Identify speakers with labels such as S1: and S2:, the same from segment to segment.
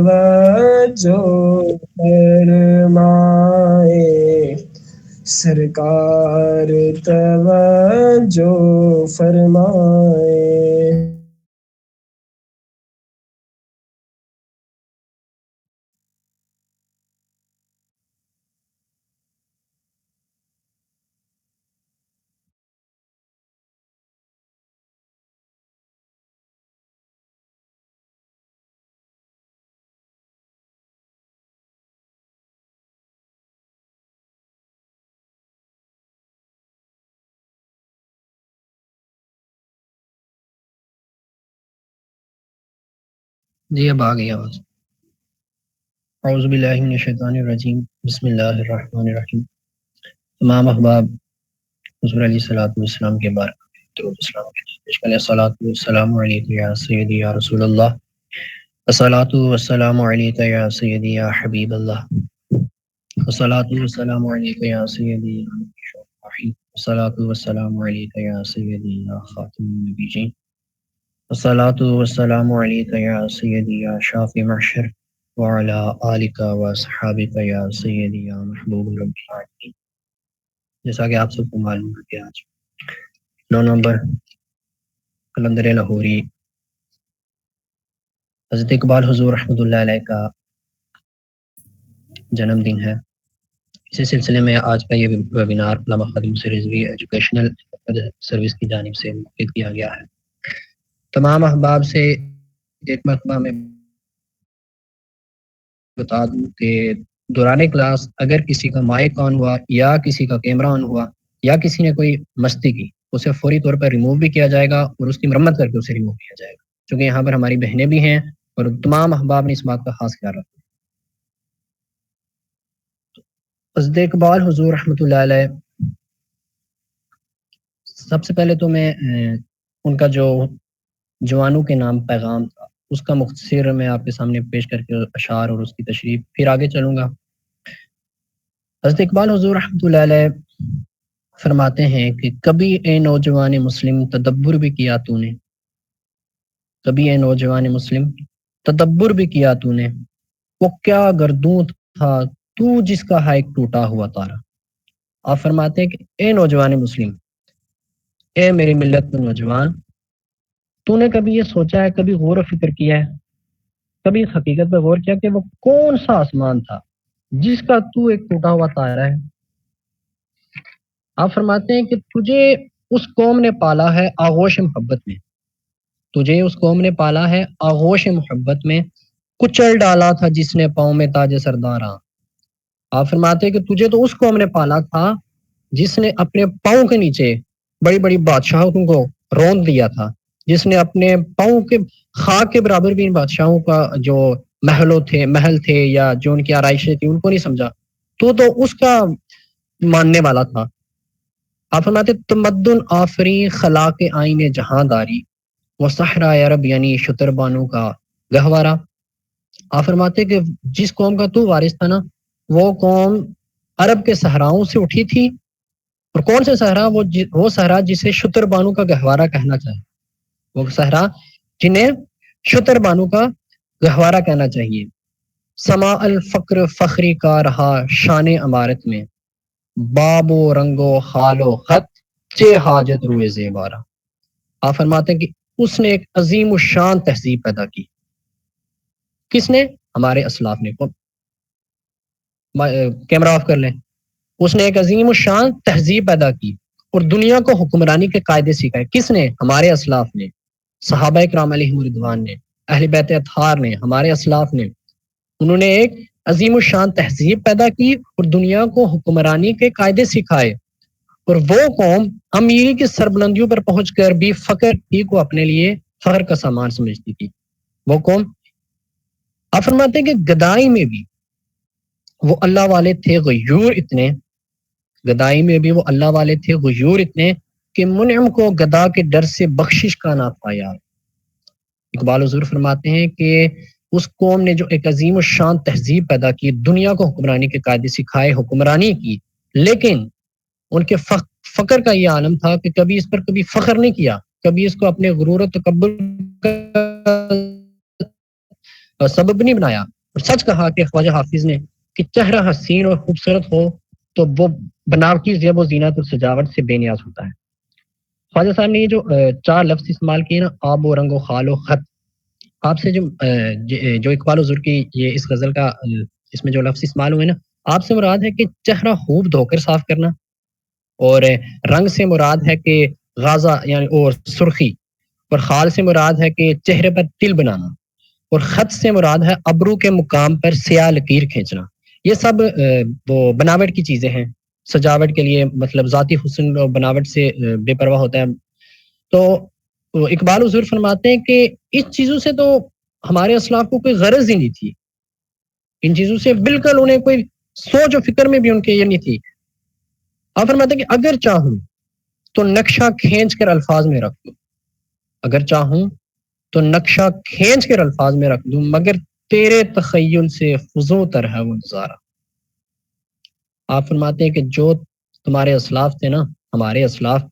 S1: توجہ فرمائے، سرکار توجہ فرمائے۔
S2: جی اب آ گئی آواز۔ اعوذ باللہ من الشیطان الرجیم، بسم اللہ الرحمن الرحیم۔ تمام احباب حضور علیہ الصلوۃ والسلام کے بارے میں درود السلام الصلاۃ والسلام علیک یا سیدی یا رسول اللہ، الصلاۃ والسلام علیک یا سیدی یا حبیب اللہ، الصلاۃ والسلام علیک یا سیدی یا رحیم، الصلاۃ والسلام علیک یا سیدی یا خاتم النبیین، الصلاۃ والسلام علیک یا سیدی یا شافی محشر وعلی آلک و اصحابک یا سیدی یا محبوب رب العالمین۔ جیسا کہ آپ سب کو معلوم ہے کہ آج 9 نومبر کلندر لاہوری حضرت اقبال حضور رحمۃ اللہ علیہ کا جنم دن ہے۔ اسی سلسلے میں آج کا یہ ویبینار علامہ خادم حسین رضوی ایجوکیشنل سروس کی جانب سے منعقد کیا گیا ہے۔ تمام احباب سے ایک مرتبہ میں بتا دوں کہ دوران کلاس اگر کسی کا مائک آن ہوا یا کسی کا کیمرہ آن ہوا یا کسی نے کوئی مستی کی، اسے فوری طور پر ریموو بھی کیا جائے گا اور اس کی مرمت کر کے اسے ریموو کیا جائے گا، کیونکہ یہاں پر ہماری بہنیں بھی ہیں اور تمام احباب نے اس بات کا خاص خیال رکھا۔ حضرت اقبال حضور رحمۃ اللہ علیہ، سب سے پہلے تو میں ان کا جو جوانوں کے نام پیغام تھا اس کا مختصر میں آپ کے سامنے پیش کر کے اشعار اور اس کی تشریح پھر آگے چلوں گا۔ حضرت اقبال حضور رحمۃ اللہ علیہ فرماتے ہیں کہ کبھی اے نوجوان مسلم تدبر بھی کیا تو نے، کبھی اے نوجوان مسلم تدبر بھی کیا تو نے، وہ کیا گردوں تھا تو جس کا ہے ایک ٹوٹا ہوا تارا۔ آپ فرماتے ہیں کہ اے نوجوان مسلم، اے میری ملت کے نوجوان، تو نے کبھی یہ سوچا ہے، کبھی غور و فکر کیا ہے، کبھی اس حقیقت پہ غور کیا کہ وہ کون سا آسمان تھا جس کا تو ایک ٹوٹا ہوا تارا ہے؟ آپ فرماتے ہیں کہ تجھے اس قوم نے پالا ہے آغوش محبت میں، تجھے اس قوم نے پالا ہے آغوش محبت میں، کچل ڈالا تھا جس نے پاؤں میں تاج سرداراں۔ آپ فرماتے ہیں کہ تجھے تو اس قوم نے پالا تھا جس نے اپنے پاؤں کے نیچے بڑی بڑی بادشاہوں کو روند دیا تھا، جس نے اپنے پاؤں کے خاک کے برابر بھی ان بادشاہوں کا جو محل تھے یا جو ان کی آرائشیں تھی ان کو نہیں سمجھا، تو اس کا ماننے والا تھا۔ آپ فرماتے تمدن آفری خلا کے آئینے جہاں داری، وہ صحرا عرب یعنی شتر بانو کا گہوارہ۔ آپ فرماتے کہ جس قوم کا تو وارث تھا نا، وہ قوم عرب کے صحراؤں سے اٹھی تھی، اور کون سے صحرا؟ وہ صحرا جسے شتر بانو کا گہوارہ کہنا چاہیے، وہ صحرا جنہیں شتر بانو کا گہوارہ کہنا چاہیے۔ سما الفقر فخری کا رہا شان عمارت میں، باب و رنگ و خال و خط چے حاجت روئے زیبارہ۔ آپ فرماتے ہیں کہ اس نے ایک عظیم الشان تہذیب پیدا کی۔ کس نے؟ ہمارے اسلاف نے۔ کیمرہ آف کر لیں۔ اس نے ایک عظیم الشان تہذیب پیدا کی اور دنیا کو حکمرانی کے قاعدے سکھائے۔ کس نے؟ ہمارے اسلاف نے، صحابہ کرام علیہم رضوان نے، اہل بیت اطہار نے، ہمارے اسلاف نے۔ انہوں نے ایک عظیم الشان تہذیب پیدا کی اور دنیا کو حکمرانی کے قاعدے سکھائے، اور وہ قوم امیری کی سربلندیوں پر پہنچ کر بھی فقر ہی کو اپنے لیے فخر کا سامان سمجھتی تھی۔ وہ قوم، آپ فرماتے ہیں کہ گدائی میں بھی وہ اللہ والے تھے غیور اتنے، گدائی میں بھی وہ اللہ والے تھے غیور اتنے کہ منعم کو گدا کے ڈر سے بخشش کا نہ تھا یار۔ اقبال حضور فرماتے ہیں کہ اس قوم نے جو ایک عظیم الشان تہذیب پیدا کی، دنیا کو حکمرانی کے قاعدے سکھائے، حکمرانی کی، لیکن ان کے فقر کا یہ عالم تھا کہ کبھی اس پر کبھی فخر نہیں کیا، کبھی اس کو اپنے غرور و تکبر سبب نہیں بنایا، اور سچ کہا کہ خواجہ حافظ نے کہ چہرہ حسین اور خوبصورت ہو تو وہ بناوٹی زیب و زینت اور سجاوٹ سے بے نیاز ہوتا ہے۔ خواجہ صاحب نے یہ جو چار لفظ استعمال کیے نا، آب و رنگ و خال و خط، آپ سے جو اقبال حضور کی یہ اس غزل کا اس میں جو لفظ استعمال ہوئے نا، آپ سے مراد ہے کہ چہرہ خوب دھو کر صاف کرنا، اور رنگ سے مراد ہے کہ غازہ یعنی اور سرخی، اور خال سے مراد ہے کہ چہرے پر تل بنانا، اور خط سے مراد ہے ابرو کے مقام پر سیاہ لکیر کھینچنا۔ یہ سب وہ بناوٹ کی چیزیں ہیں، سجاوٹ کے لیے مطلب ذاتی حسن اور بناوٹ سے بے پرواہ ہوتا ہے۔ تو اقبال حضور فرماتے ہیں کہ اس چیزوں سے تو ہمارے اسلاف کو کوئی غرض ہی نہیں تھی، ان چیزوں سے بالکل انہیں کوئی سوچ و فکر میں بھی ان کے یہ نہیں تھی۔ آپ فرماتے ہیں کہ اگر چاہوں تو نقشہ کھینچ کر الفاظ میں رکھ دوں، اگر چاہوں تو نقشہ کھینچ کر الفاظ میں رکھ دوں، مگر تیرے تخیل سے فزوں تر ہے وہ نظارہ۔ آپ فرماتے ہیں کہ جو تمہارے اسلاف تھے نا، ہمارے اسلاف،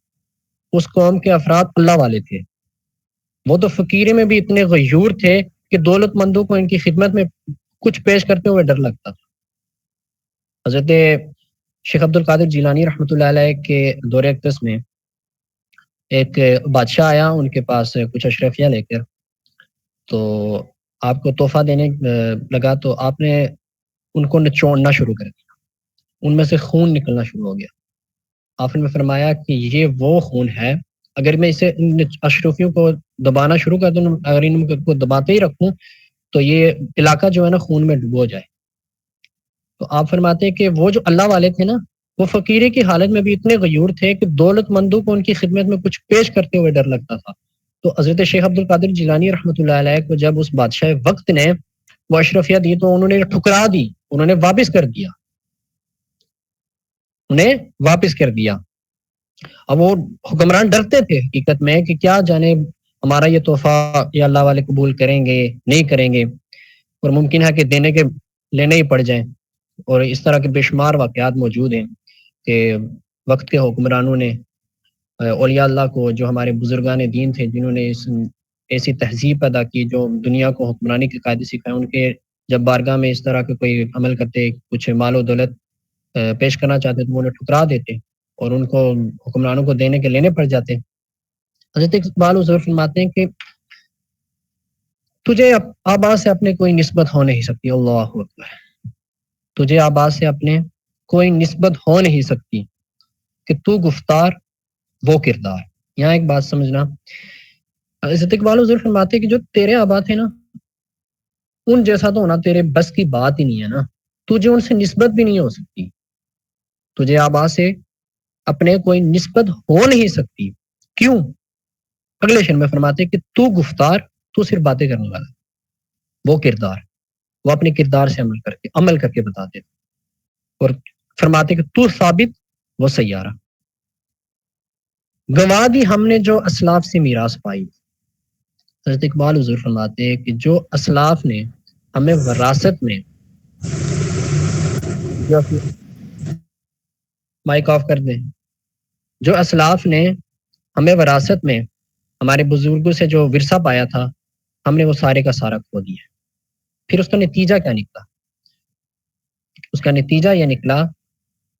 S2: اس قوم کے افراد اللہ والے تھے، وہ تو فقیرے میں بھی اتنے غیور تھے کہ دولت مندوں کو ان کی خدمت میں کچھ پیش کرتے ہوئے ڈر لگتا تھا۔ حضرت شیخ عبد القادر جیلانی رحمۃ اللہ علیہ کے دور اقدس میں ایک بادشاہ آیا ان کے پاس کچھ اشرفیہ لے کر، تو آپ کو تحفہ دینے لگا، تو آپ نے ان کو نچوڑنا شروع کر دیا، ان میں سے خون نکلنا شروع ہو گیا۔ آپ نے فرمایا کہ یہ وہ خون ہے، اگر میں اسے ان اشرفیوں کو دبانا شروع کر دوں، اگر ان کو دباتے ہی رکھوں تو یہ علاقہ جو ہے نا خون میں ڈبو جائے۔ تو آپ فرماتے ہیں کہ وہ جو اللہ والے تھے نا، وہ فقیرے کی حالت میں بھی اتنے غیور تھے کہ دولت مندوں کو ان کی خدمت میں کچھ پیش کرتے ہوئے ڈر لگتا تھا۔ تو حضرت شیخ عبد القادر جیلانی رحمۃ اللہ علیہ کو جب اس بادشاہ وقت نے وہ اشرفیہ دی تو انہوں نے ٹھکرا دی، انہوں نے واپس کر دیا، انہیں واپس کر دیا۔ اب وہ حکمران ڈرتے تھے حقیقت میں کہ کیا جانے ہمارا یہ تحفہ یہ اللہ والے قبول کریں گے نہیں کریں گے، اور ممکن ہے کہ دینے کے لینے ہی پڑ جائیں۔ اور اس طرح کے بے شمار واقعات موجود ہیں کہ وقت کے حکمرانوں نے اولیاء اللہ کو، جو ہمارے بزرگان دین تھے جنہوں نے اس ایسی تہذیب پیدا کی جو دنیا کو حکمرانی کے قاعدے سکھائے، ان کے جب بارگاہ میں اس طرح کے کوئی عمل کرتے، کچھ مال و دولت پیش کرنا چاہتے تو وہ انہیں ٹھکرا دیتے اور ان کو حکمرانوں کو دینے کے لینے پڑ جاتے۔ حضرت اقبال حضور فرماتے ہیں کہ تجھے آبا سے اپنے کوئی نسبت ہو نہیں سکتی، اللہ اکبر، تجھے آبا سے اپنے کوئی نسبت ہو نہیں سکتی کہ تو گفتار وہ کردار۔ یہاں ایک بات سمجھنا، حضرت اقبال حضور فرماتے ہیں کہ جو تیرے آبا تھے نا، ان جیسا تو ہونا تیرے بس کی بات ہی نہیں ہے نا، تجھے ان سے نسبت بھی نہیں ہو سکتی، تجھے آبا سے اپنے کوئی نسبت ہو نہیں سکتی۔ کیوں؟ اگلے شعر میں فرماتے کہ تو گفتار، تو صرف باتیں کرنے والا، وہ کردار، وہ اپنے کردار سے عمل کر کے بتاتے، اور فرماتے کہ تو ثابت، وہ سیارہ۔ گوا دی ہم نے جو اسلاف سے میراث پائی۔ حضرت اقبال حضور فرماتے ہیں کہ جو اسلاف نے ہمیں وراثت میں، مائک آف کر دیں، جو اسلاف نے ہمیں وراثت میں ہمارے بزرگوں سے جو ورثہ پایا تھا، ہم نے وہ سارے کا سارا کھو دیا۔ پھر اس کا نتیجہ کیا نکلا؟ اس کا نتیجہ یہ نکلا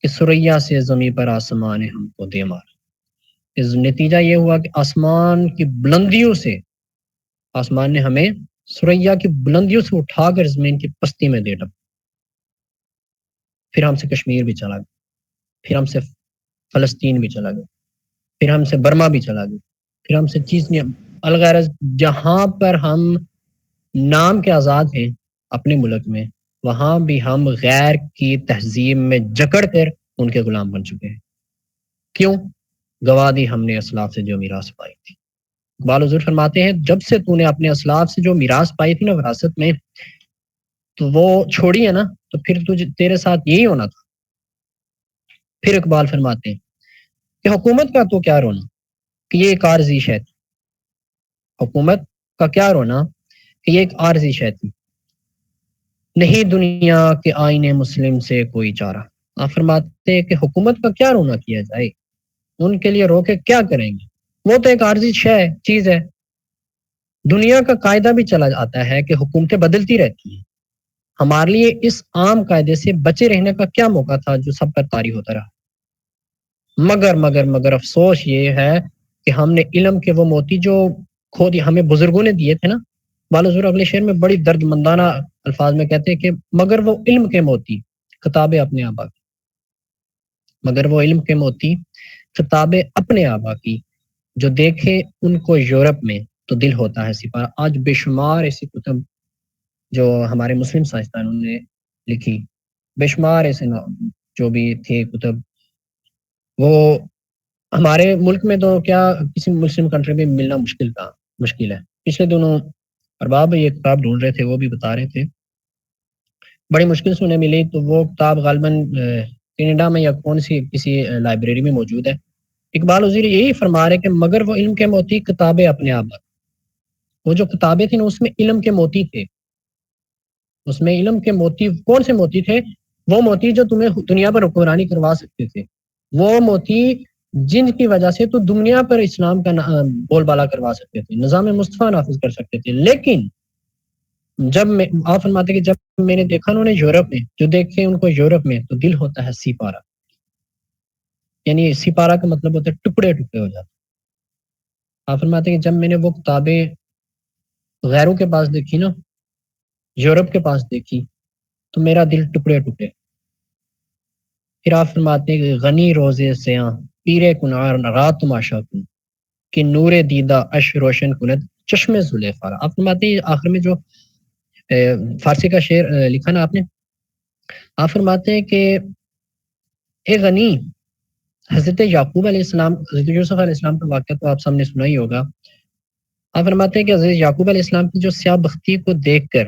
S2: کہ سریا سے زمین پر آسمان ہم کو دے مار۔ نتیجہ یہ ہوا کہ آسمان کی بلندیوں سے، آسمان نے ہمیں سریا کی بلندیوں سے اٹھا کر زمین کی پستی میں دے ڈب۔ پھر ہم سے کشمیر بھی چلا گیا، پھر ہم سے فلسطین بھی چلا گیا، پھر ہم سے برما بھی چلا گیا، پھر ہم سے چیز نہیں، الغرض جہاں پر ہم نام کے آزاد ہیں اپنے ملک میں، وہاں بھی ہم غیر کی تہذیب میں جکڑ کر ان کے غلام بن چکے ہیں۔ کیوں؟ گوا دی ہم نے اسلاف سے جو میراث پائی تھی۔ اقبال حضور فرماتے ہیں جب سے تو نے اپنے اسلاف سے جو میراث پائی تھی نا وراثت میں، تو وہ چھوڑی ہے نا، تو پھر تیرے ساتھ یہی ہونا تھا۔ پھر اقبال فرماتے ہیں کہ حکومت کا تو کیا رونا کہ یہ ایک عارضی شے تھی، حکومت کا کیا رونا کہ یہ ایک عارضی شے تھی، نہیں دنیا کے آئین مسلم سے کوئی چارہ۔ آپ فرماتے ہیں کہ حکومت کا کیا رونا کیا جائے، ان کے لیے رو کے کیا کریں گے، وہ تو ایک عارضی شے چیز ہے، دنیا کا قاعدہ بھی چلا جاتا ہے کہ حکومتیں بدلتی رہتی ہیں. ہمارے لیے اس عام قاعدے سے بچے رہنے کا کیا موقع تھا جو سب پر طاری ہوتا رہا. مگر افسوس یہ ہے کہ ہم نے علم کے وہ موتی جو کھو دیے ہمیں بزرگوں نے دیے تھے نا. بالحضور اگلے شعر میں بڑی درد مندانہ الفاظ میں کہتے ہیں کہ مگر وہ علم کے موتی کتابیں اپنے آبا کی. مگر وہ علم کے موتی کتابیں اپنے آبا کی جو دیکھے ان کو یورپ میں تو دل ہوتا ہے سپارہ. آج بے شمار ایسی کتب جو ہمارے مسلم سائنسدانوں نے لکھی، بے شمار ایسے جو بھی تھے کتب، وہ ہمارے ملک میں تو کیا کسی مسلم کنٹری میں ملنا مشکل ہے. پچھلے دنوں ارباب یہ کتاب ڈھونڈ رہے تھے، وہ بھی بتا رہے تھے بڑی مشکل سے انہیں ملی. تو وہ کتاب غالباً کینیڈا میں یا کون سی کسی لائبریری میں موجود ہے. اقبال وزیر یہی فرما رہے کہ مگر وہ علم کے موتی کتابیں اپنے آپ. وہ جو کتابیں تھیں اس میں علم کے موتی تھے. اس میں علم کے موتی کون سے موتی تھے؟ وہ موتی جو تمہیں دنیا پر حکمرانی کروا سکتے تھے، وہ موتی جن کی وجہ سے تو دنیا پر اسلام کا بول بالا کروا سکتے تھے، نظام مصطفیٰ نافذ کر سکتے تھے. لیکن جب آپ فرماتے کہ جب میں نے دیکھا انہوں نے یورپ میں، جو دیکھے ان کو یورپ میں تو دل ہوتا ہے سپارہ. یعنی سپارہ کا مطلب ہوتا ہے ٹکڑے ٹکڑے ہو جاتے. آپ فرماتے کہ جب میں نے وہ کتابیں غیروں کے پاس دیکھی نا، یورپ کے پاس دیکھی، تو میرا دل ٹکڑے ٹکڑے. پھر آپ فرماتے کہ غنی روزے سیاں پیرے کنار رات تماشا کن کہ نور دیدہ اش روشن کند چشم زلیخا. آپ فرماتے ہیں آخر میں جو فارسی کا شعر لکھا نا آپ نے، آپ فرماتے ہیں کہ اے غنی، حضرت یعقوب علیہ السلام، حضرت یوسف علیہ السلام کا واقعہ تو آپ سب نے سنا ہی ہوگا. آپ فرماتے ہیں کہ حضرت یعقوب علیہ السلام کی جو سیاہ بختی کو دیکھ کر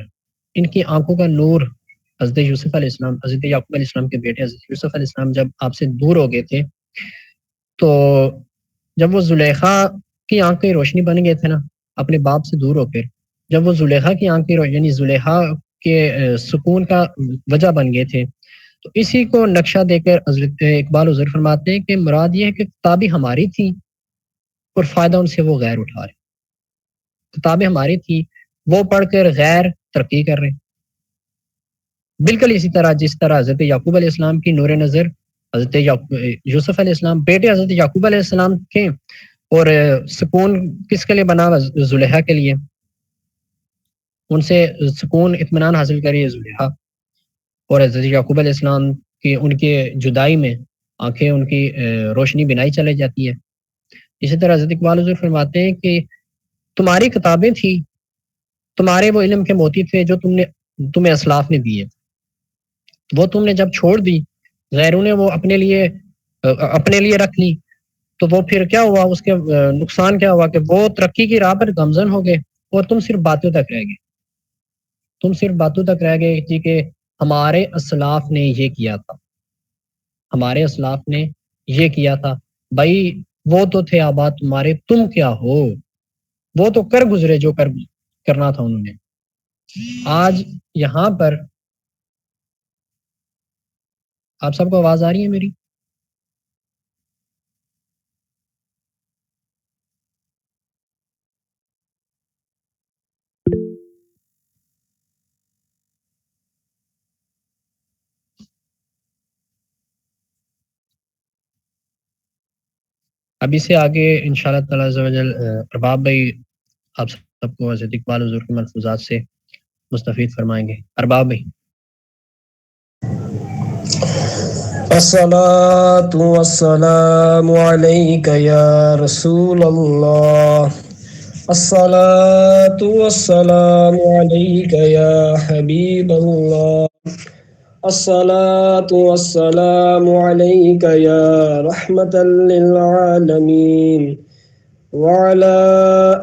S2: ان کی آنکھوں کا نور حضرت یوسف علیہ السلام، حضرت یعقوب علیہ السلام کے بیٹے حضرت یوسف علیہ السلام جب آپ سے دور ہو گئے تھے، تو جب وہ زلیخا کی آنکھ کی روشنی بن گئے تھے نا اپنے باپ سے دور ہو کر، جب وہ زلیخا کی آنکھ کی روشنی یعنی زلیخا کے سکون کا وجہ بن گئے تھے، تو اسی کو نقشہ دے کر حضرت اقبال حضور فرماتے ہیں کہ مراد یہ ہے کہ کتابیں ہماری تھی اور فائدہ ان سے وہ غیر اٹھا رہے. کتابیں ہماری تھی، وہ پڑھ کر غیر ترقی کر رہے. بالکل اسی طرح جس طرح حضرت یعقوب علیہ السلام کی نور نظر حضرت یوسف علیہ السلام بیٹے حضرت یعقوب علیہ السلام کے، اور سکون کس کے لیے بنا؟ زلیخا کے لیے. ان سے سکون اطمینان حاصل کریے زلیخا، اور حضرت یعقوب علیہ السلام کی ان کے جدائی میں آنکھیں ان کی روشنی بنائی چلی جاتی ہے. اسی طرح حضرت اقبال حضور فرماتے ہیں کہ تمہاری کتابیں تھی، تمہارے وہ علم کے موتی تھے جو تمہیں اسلاف نے دیے، وہ تم نے جب چھوڑ دی، غیروں نے وہ اپنے لیے رکھ لی، تو وہ پھر کیا ہوا؟ اس کے نقصان کیا ہوا کہ وہ ترقی کی راہ پر گامزن ہو گئے اور تم صرف باتوں تک رہ گئے. تم صرف باتوں تک رہ گئے جی کہ ہمارے اسلاف نے یہ کیا تھا، ہمارے اسلاف نے یہ کیا تھا. بھائی وہ تو تھے آباد تمہارے، تم کیا ہو؟ وہ تو کر گزرے جو کرنا تھا انہوں نے. آج یہاں پر آپ سب کو آواز آ رہی ہے میری؟ ابھی سے آگے انشاءاللہ تعالی عز و جل ارباب بھائی آپ سب کو حضرت اقبال حضور کے ملفوظات سے مستفید فرمائیں گے. ارباب بھائی.
S1: الصلاة والسلام عليك يا رسول الله، الصلاة والسلام عليك يا حبيب الله، الصلاة والسلام عليك يا رحمة للعالمين، وعلى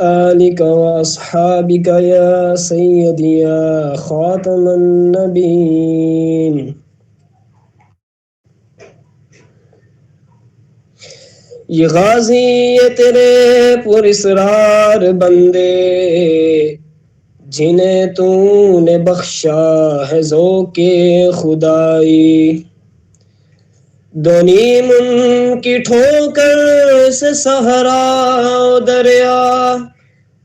S1: آلك وأصحابك يا سيدي يا خاتم النبيين. یہ غازی یہ تیرے پر اسرار بندے جنہیں تو نے بخشا ہے ذوق خدائی، دونیم ان کی ٹھوکر سے صحرا و دریا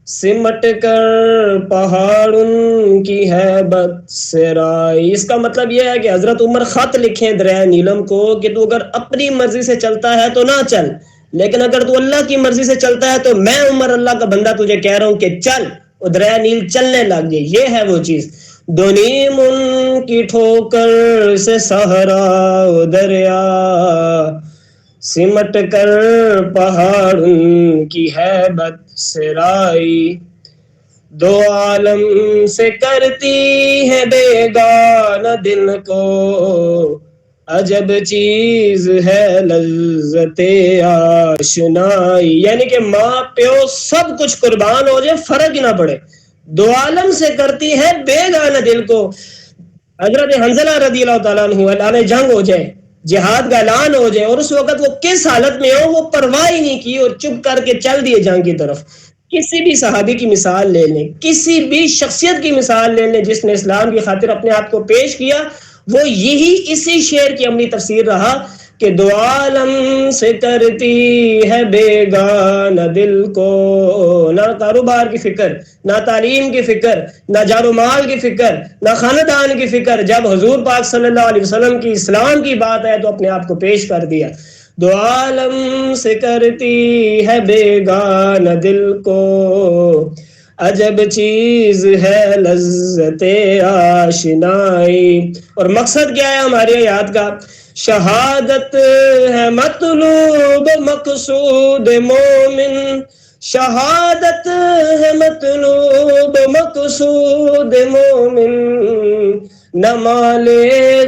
S1: سمٹ کر پہاڑ ان کی ہیبت سے رائی. اس کا مطلب یہ ہے کہ حضرت عمر خط لکھیں دریائے نیلم کو کہ تو اگر اپنی مرضی سے چلتا ہے تو نہ چل, لیکن اگر تو اللہ کی مرضی سے چلتا ہے تو میں عمر اللہ کا بندہ تجھے کہہ رہا ہوں کہ چل, وہ دریائے نیل چلنے لگ گئی. یہ ہے وہ چیز. دونیم ان کی ٹھوکر سے صحرا دریا, سمٹ کر پہاڑ ان کی ہیبت سے رائی. دو عالم سے کرتی ہے بیگانہ دل کو, عجب چیز ہے لذت آشنائی. یعنی کہ ماں پیو سب کچھ قربان ہو جائے, فرق ہی نہ پڑے, دو عالم سے کرتی ہے بیگانہ دل کو. حضرت حنظلہ رضی اللہ تعالیٰ عنہ اعلان جنگ ہو جائے, جہاد کا اعلان ہو جائے, اور اس وقت وہ کس حالت میں ہو وہ پرواہ ہی نہیں کی اور چپ کر کے چل دیے جنگ کی طرف. کسی بھی صحابی کی مثال لے لیں, کسی بھی شخصیت کی مثال لے لیں جس نے اسلام کی خاطر اپنے آپ کو پیش کیا, وہ یہی اسی شعر کی عملی تفسیر رہا کہ دو عالم سے کرتی ہے بیگانہ دل کو. نہ کاروبار کی فکر, نہ تعلیم کی فکر, نہ جان و مال کی فکر, نہ خاندان کی فکر. جب حضور پاک صلی اللہ علیہ وسلم کی اسلام کی بات ہے تو اپنے آپ کو پیش کر دیا. دو عالم سے کرتی ہے بیگانہ دل کو, عجب چیز ہے لذت آشنائی. اور مقصد کیا ہے ہماری آیات کا؟ شہادت ہے مطلوب مقصود مومن, شہادت ہے مطلوب مقصود مومن, نہ مال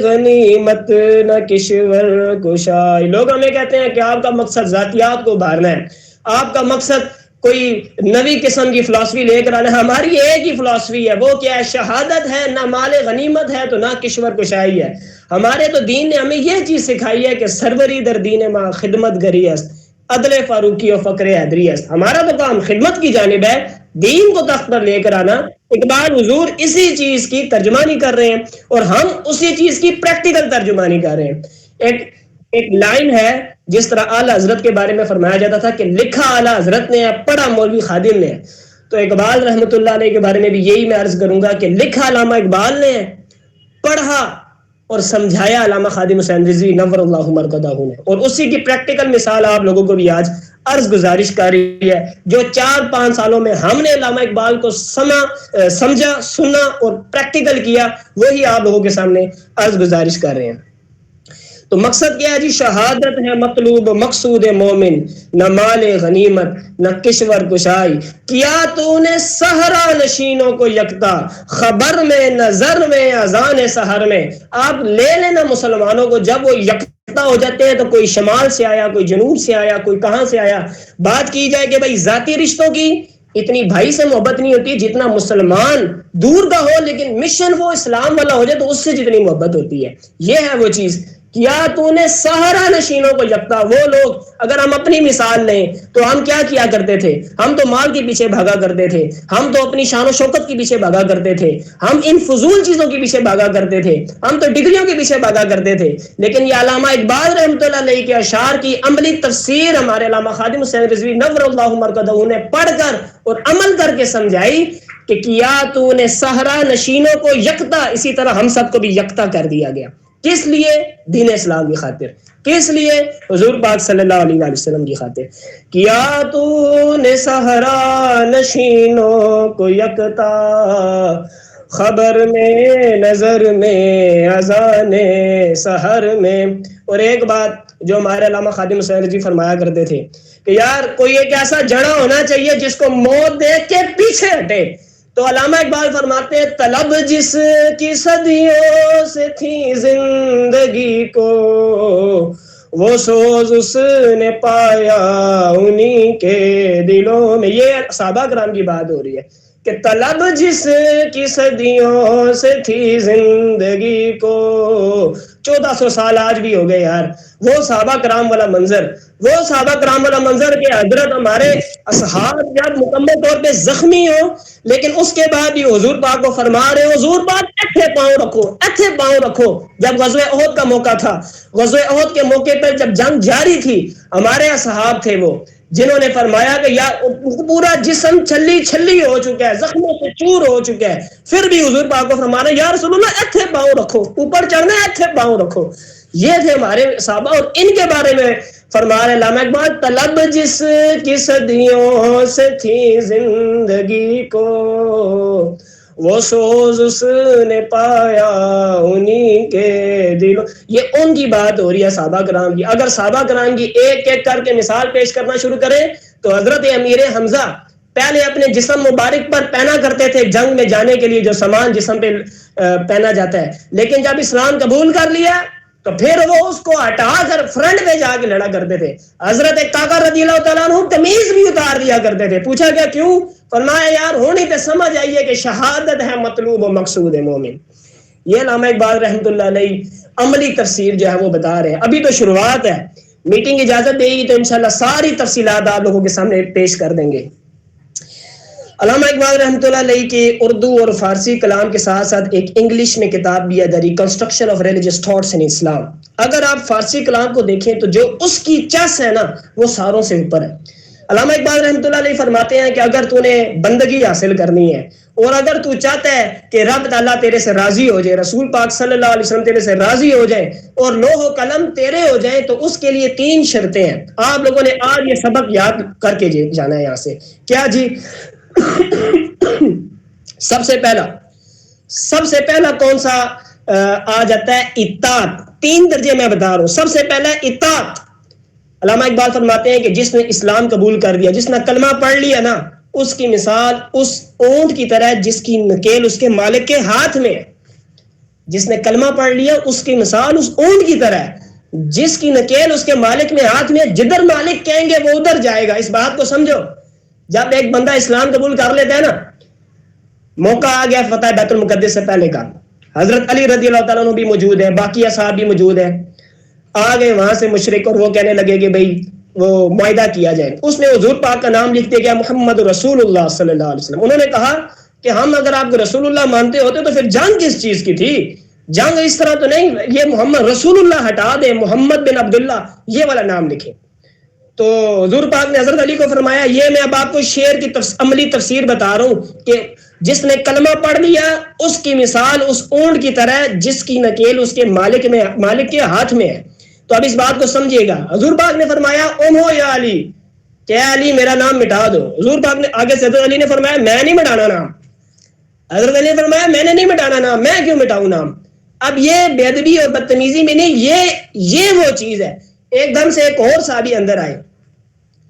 S1: غنیمت نہ کشور کشائی. لوگ ہمیں کہتے ہیں کہ آپ کا مقصد ذاتیات کو ابھارنا ہے, آپ کا مقصد کوئی نوی قسم کی فلسفی لے کر آنا ہے. ہماری ایک ہی فلسفی ہے, وہ کیا ہے؟ شہادت ہے, نہ مال غنیمت ہے تو نہ کشور کشائی ہے. ہمارے تو دین نے ہمیں یہ چیز سکھائی ہے کہ سروری در دین ماں خدمت گری است, عدل فاروقی و فقر حیدری است. ہمارا تو کام خدمت کی جانب ہے, دین کو تخت پر لے کر آنا. اقبال حضور اسی چیز کی ترجمانی کر رہے ہیں اور ہم اسی چیز کی پریکٹیکل ترجمانی کر رہے ہیں. ایک لائن ہے, جس طرح اعلی حضرت کے بارے میں فرمایا جاتا تھا کہ لکھا اعلی حضرت نے, پڑھا مولوی خادم نے, تو اقبال رحمۃ اللہ علیہ کے بارے میں بھی یہی میں عرض کروں گا کہ لکھا علامہ اقبال نے, پڑھا اور سمجھایا علامہ خادم حسین رضوی نور اللہ مرقدہ نے. اور اسی کی پریکٹیکل مثال آپ لوگوں کو بھی آج عرض گزارش کر رہی ہے. جو 4-5 سالوں میں ہم نے علامہ اقبال کو سمجھا, سنا اور پریکٹیکل کیا, وہی آپ لوگوں کے سامنے عرض گزارش کر رہے ہیں. تو مقصد کیا ہے جی؟ شہادت ہے مطلوب مقصود مومن, نہ مال غنیمت نہ کشور کشائی. کیا تو نے صحرا نشینوں کو یکتا, خبر میں نظر میں اذان سحر میں. آپ لے لینا مسلمانوں کو, جب وہ یکتا ہو جاتے ہیں تو کوئی شمال سے آیا, کوئی جنوب سے آیا, کوئی کہاں سے آیا. بات کی جائے کہ بھائی ذاتی رشتوں کی اتنی بھائی سے محبت نہیں ہوتی جتنا مسلمان دور کا ہو لیکن مشن وہ اسلام والا ہو جائے تو اس سے جتنی محبت ہوتی ہے. یہ ہے وہ چیز. کیا تو نے سہارا نشینوں کو یکتا. وہ لوگ, اگر ہم اپنی مثال لیں تو ہم کیا کرتے تھے؟ ہم تو مال کے پیچھے بھاگا کرتے تھے, ہم تو اپنی شان و شوکت کے پیچھے بھاگا کرتے تھے, ہم ان فضول چیزوں کے پیچھے بھاگا کرتے تھے, ہم تو ڈگریوں کے پیچھے بھاگا کرتے تھے. لیکن یہ علامہ اقبال رحمۃ اللہ علیہ کے اشعار کی عملی تفسیر ہمارے علامہ خادم حسین رضوی نور اللہ مرقدہ نے پڑھ کر اور عمل کر کے سمجھائی کہ کیا تو نے صحرا نشینوں کو یکتا, اسی طرح ہم سب کو بھی یکتا کر دیا گیا. کس لیے؟ دین اسلام کی خاطر. کس لیے؟ حضور پاک صلی اللہ علیہ وسلم کی خاطر. کیا تو نے صحرا نشینوں کو یکتا, خبر میں نظر میں اذان سحر میں. اور ایک بات جو ہمارے علامہ خادم حسین رضوی فرمایا کرتے تھے کہ یار کوئی ایک ایسا جڑا ہونا چاہیے جس کو موت دیکھ کے پیچھے ہٹے. تو علامہ اقبال فرماتے ہیں طلب جس کی صدیوں سے تھی زندگی کو, وہ سوز اس نے پایا انہی کے دلوں میں. یہ صحابہ کرام کی بات ہو رہی ہے کہ طلب جس کی صدیوں سے تھی زندگی کو. 1400 سال آج بھی ہو گئے یار. وہ صحابہ کرام والا منظر, وہ صحابہ کرام والا منظر کہ حضرت ہمارے اصحاب جب مکمل طور پہ زخمی ہو لیکن اس کے بعد بھی حضور پاک کو فرما رہے, حضور پاک ایتھے پاؤں رکھو, ایتھے پاؤں رکھو. جب غزوہ احد کا موقع تھا, غزوہ احد کے موقع پر جب جنگ جاری تھی, ہمارے اصحاب تھے وہ جنہوں نے فرمایا کہ یا پورا جسم چھلی چھلی ہو چکا ہے, زخموں سے چور ہو چکا ہے, پھر بھی حضور پاک کو فرمانا یا رسول اللہ ایتھے پاؤں رکھو, اوپر چڑھنا ہے ایتھے پاؤں رکھو. یہ تھے ہمارے صحابہ, اور ان کے بارے میں فرما رہے علامہ اقبال, طلب جس کی صدیوں سے تھی زندگی کو, وہ سوز اس نے پایا انہی کے دلوں. یہ ان کی بات ہو رہی ہے صحابہ کرام کی. اگر صحابہ کرام کی ایک ایک کر کے مثال پیش کرنا شروع کریں تو حضرت امیر حمزہ پہلے اپنے جسم مبارک پر پہنا کرتے تھے جنگ میں جانے کے لیے جو سامان جسم پہ پہنا جاتا ہے, لیکن جب اسلام قبول کر لیا تو پھر وہ اس کو ہٹا کر فرنٹ پہ جا کے لڑا کرتے تھے. حضرت کاکا رضی اللہ تعالیٰ عنہ قمیض بھی اتار دیا کرتے تھے. پوچھا گیا کیوں؟ فرمایا یار ہونی تو سمجھ آئیے کہ شہادت ہے مطلوب و مقصود مومن. یہ علامہ اقبال رحمۃ اللہ علیہ عملی تفسیر جو ہے وہ بتا رہے ہیں. ابھی تو شروعات ہے, میٹنگ اجازت دے گی تو انشاءاللہ ساری تفصیلات آپ لوگوں کے سامنے پیش کر دیں گے. علامہ اقبال رحمۃ اللہ علیہ کے اردو اور فارسی کلام کے ساتھ ساتھ ایک انگلش میں کتاب بھی ہے, the reconstruction of religious thoughts in Islam. اگر آپ فارسی کلام کو دیکھیں تو جو اس کی چس ہے نا وہ ساروں سے اوپر ہے. علامہ اقبال رحمۃ اللہ علیہ فرماتے ہیں کہ اگر تو نے بندگی حاصل کرنی ہے اور اگر تو چاہتا ہے کہ رب تعالیٰ تیرے سے راضی ہو جائے, رسول پاک صلی اللہ علیہ وسلم تیرے سے راضی ہو جائے اور لوح و قلم تیرے ہو جائیں, تو اس کے لیے 3 شرطیں ہیں. آپ لوگوں نے آج یہ سبق یاد کر کے جانا ہے یہاں سے. کیا جی؟ سب سے پہلا کون سا آ جاتا ہے؟ اطاعت. 3 درجے میں بتا رہا ہوں. سب سے پہلا اطاعت. علامہ اقبال فرماتے ہیں کہ جس نے اسلام قبول کر دیا, جس نے کلمہ پڑھ لیا نا, اس کی مثال اس اونٹ کی طرح جس کی نکیل اس کے مالک کے ہاتھ میں ہے. جس نے کلمہ پڑھ لیا اس کی مثال اس اونٹ کی طرح ہے جس کی نکیل اس کے مالک میں ہاتھ میں. جدھر مالک کہیں گے وہ ادھر جائے گا. اس بات کو سمجھو. جب ایک بندہ اسلام قبول کر لیتا ہے نا, موقع آ گیا فتح بیت المقدس سے پہلے کا, حضرت علی رضی اللہ تعالیٰ عنہ بھی موجود ہے, باقی اصحاب بھی موجود ہیں. آ گئے وہاں سے مشرک اور وہ کہنے لگے کہ بھئی وہ معاہدہ کیا جائے. اس نے حضور پاک کا نام لکھ دیا گیا محمد رسول اللہ صلی اللہ علیہ وسلم. انہوں نے کہا کہ ہم اگر آپ کو رسول اللہ مانتے ہوتے تو پھر جنگ کس چیز کی تھی؟ جنگ اس طرح تو نہیں, یہ محمد رسول اللہ ہٹا دیں, محمد بن عبداللہ یہ والا نام لکھیں. تو حضور پاک نے حضرت علی کو فرمایا یہ میں اب آپ کو شعر کی عملی تفسیر بتا رہا ہوں کہ جس نے کلمہ پڑھ لیا اس کی مثال اس اونٹ کی طرح جس کی نکیل اس کے مالک کے ہاتھ میں ہے. تو اب اس بات کو سمجھیے گا. حضور پاک نے فرمایا امو یا علی, کہ علی میرا نام مٹا دو. حضور پاک نے آگے سے حضرت علی نے فرمایا میں نہیں مٹانا نام. حضرت علی نے فرمایا میں نے نہیں مٹانا نام, میں کیوں مٹاؤں نام؟ اب یہ بے ادبی اور بدتمیزی میں نہیں, یہ وہ چیز ہے. ایک دم سے ایک اور صحابی اندر آئے,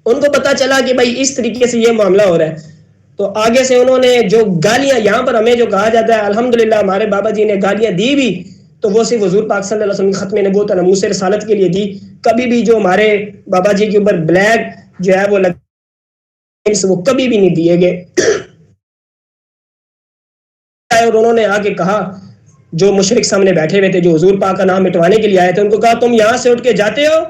S1: ان کو پتا چلا کہ بھائی اس طریقے سے یہ معاملہ ہو رہا ہے. تو آگے سے انہوں نے جو گالیاں, یہاں پر ہمیں جو کہا جاتا ہے الحمدللہ ہمارے بابا جی نے گالیاں دی بھی تو وہ صرف حضور پاک صلی اللہ علیہ وسلم کی ختم نبوت اور ناموس رسالت کے لیے دی. کبھی بھی جو ہمارے بابا جی کے اوپر بلیک جو ہے وہ کبھی بھی نہیں دیے گئے. اور انہوں نے آ کے کہا, جو مشرک سامنے بیٹھے ہوئے تھے جو حضور پاک کا نام مٹوانے کے لیے آئے تھے, ان کو کہا تم یہاں سے اٹھ کے جاتے ہو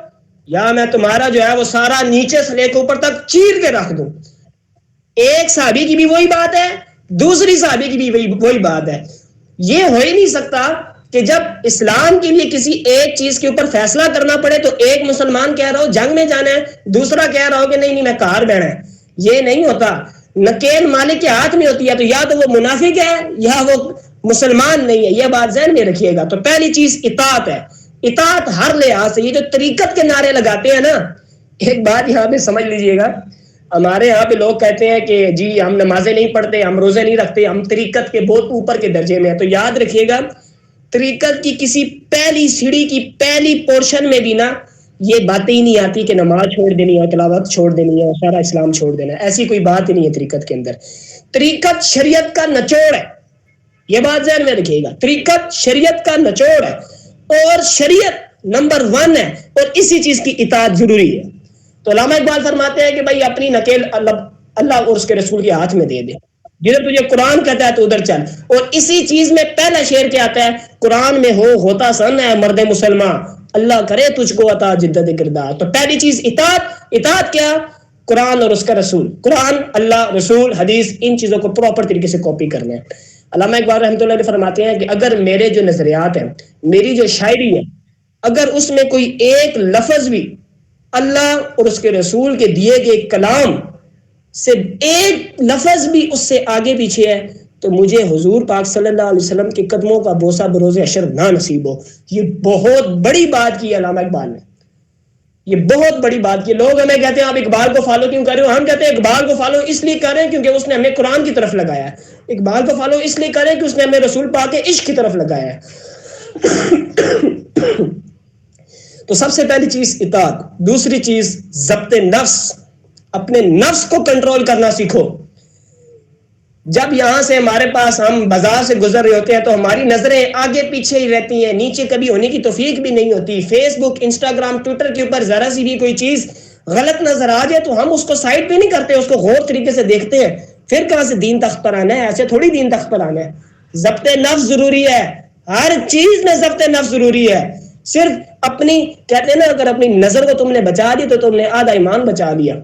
S1: یا میں تمہارا جو ہے وہ سارا نیچے سے لے کے اوپر تک چیر کے رکھ دوں. ایک صحابی کی بھی وہی بات ہے, دوسری صحابی کی بھی وہی بات ہے. یہ ہو ہی نہیں سکتا کہ جب اسلام کے لیے کسی ایک چیز کے اوپر فیصلہ کرنا پڑے تو ایک مسلمان کہہ رہا ہو جنگ میں جانا ہے, دوسرا کہہ رہا ہو کہ نہیں میں کار بیٹھنا ہے. یہ نہیں ہوتا. نکیل مالک کے ہاتھ میں ہوتی ہے, تو یا تو وہ منافق ہے یا وہ مسلمان نہیں ہے. یہ بات ذہن میں رکھیے گا. تو پہلی چیز اطاعت ہے. اطاعت ہر لحاظ سے. یہ جو طریقت کے نعرے لگاتے ہیں نا, ایک بات یہاں پہ سمجھ لیجئے گا, ہمارے یہاں پہ لوگ کہتے ہیں کہ جی ہم نمازیں نہیں پڑھتے, ہم روزے نہیں رکھتے, ہم طریقت کے بہت اوپر کے درجے میں ہیں. تو یاد رکھیے گا طریقت کی کسی پہلی سیڑھی کی پہلی پورشن میں بھی نا یہ باتیں ہی نہیں آتی کہ نماز چھوڑ دینی ہے, تلاوت چھوڑ دینی ہے, سارا اسلام چھوڑ دینا ہے. ایسی کوئی بات ہی نہیں ہے طریقت کے اندر. طریقت شریعت کا نچوڑ ہے, یہ بات ذہن میں رکھیے گا. طریقت شریعت کا نچوڑ ہے اور شریعت نمبر 1 ہے, اور اسی چیز کی اطاعت ضروری ہے. تو علامہ اقبال فرماتے ہیں کہ بھائی اپنی نکیل اللہ اور اس کے رسول کے ہاتھ میں دے دے. جدھر تجھے قرآن کہتا ہے تو ادھر چل. اور اسی چیز میں پہلا شعر کیا آتا ہے, قرآن میں ہوتا سن ہے مرد مسلمان, اللہ کرے تجھ کو عطا جدت کردار. تو پہلی چیز اطاعت. اطاعت کیا؟ قرآن اور اس کا رسول. قرآن, اللہ, رسول, حدیث, ان چیزوں کو پراپر طریقے سے کاپی کرنا ہے. علامہ اقبال رحمۃ اللہ علیہ فرماتے ہیں کہ اگر میرے جو نظریات ہیں, میری جو شاعری ہے, اگر اس میں کوئی ایک لفظ بھی اللہ اور اس کے رسول کے دیے گئے کلام سے ایک لفظ بھی اس سے آگے پیچھے ہے تو مجھے حضور پاک صلی اللہ علیہ وسلم کے قدموں کا بوسہ بروز حشر نہ نصیب ہو. یہ بہت بڑی بات کی علامہ اقبال نے, یہ بہت بڑی بات کی. لوگ ہمیں کہتے ہیں آپ اقبال کو فالو کیوں کر رہے ہو؟ ہم کہتے ہیں اقبال کو فالو اس لیے کر رہے ہیں کیونکہ اس نے ہمیں قرآن کی طرف لگایا ہے. اقبال کو فالو اس لیے کر رہے ہیں کہ اس نے ہمیں رسول پاک کے عشق کی طرف لگایا ہے. تو سب سے پہلی چیز اطاعت. دوسری چیز ضبط نفس. اپنے نفس کو کنٹرول کرنا سیکھو. جب یہاں سے ہمارے پاس ہم بازار سے گزر رہے ہوتے ہیں تو ہماری نظریں آگے پیچھے ہی رہتی ہیں, نیچے کبھی ہونے کی توفیق بھی نہیں ہوتی. فیس بک, انسٹاگرام, ٹویٹر کے اوپر ذرا سی بھی کوئی چیز غلط نظر آ جائے تو ہم اس کو سائڈ پہ نہیں کرتے, اس کو غور طریقے سے دیکھتے ہیں. پھر کہاں سے دین تخت پر آنا ہے؟ ایسے تھوڑی دین تخت پر آنا ہے. ضبط نفس ضروری ہے, ہر چیز میں ضبط نفس ضروری ہے. صرف اپنی کہتے ہیں نا اگر اپنی نظر کو تم نے بچا دی تو تم نے آدھا ایمان بچا لیا.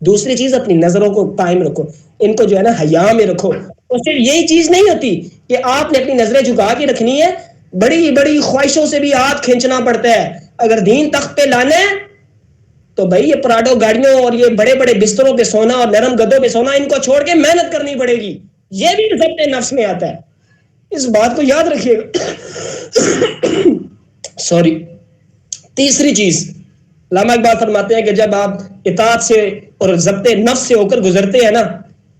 S1: دوسری چیز اپنی نظروں کو قائم رکھو, ان کو جو ہے نا حیا میں رکھو. اور صرف یہی چیز نہیں ہوتی کہ آپ نے اپنی نظریں جھکا کے رکھنی ہے, بڑی بڑی خواہشوں سے بھی ہاتھ کھینچنا پڑتا ہے. اگر دین تخت پہ لانا ہے تو بھائی یہ پراڈو گاڑیوں اور یہ بڑے بڑے بستروں پہ سونا اور نرم گدوں پہ سونا, ان کو چھوڑ کے محنت کرنی پڑے گی. یہ بھی ضبط نفس میں آتا ہے, اس بات کو یاد رکھیے گا. سوری. تیسری چیز علامہ اقبال فرماتے ہیں کہ جب آپ اطاعت سے اور ضبط نفس سے ہو کر گزرتے ہیں نا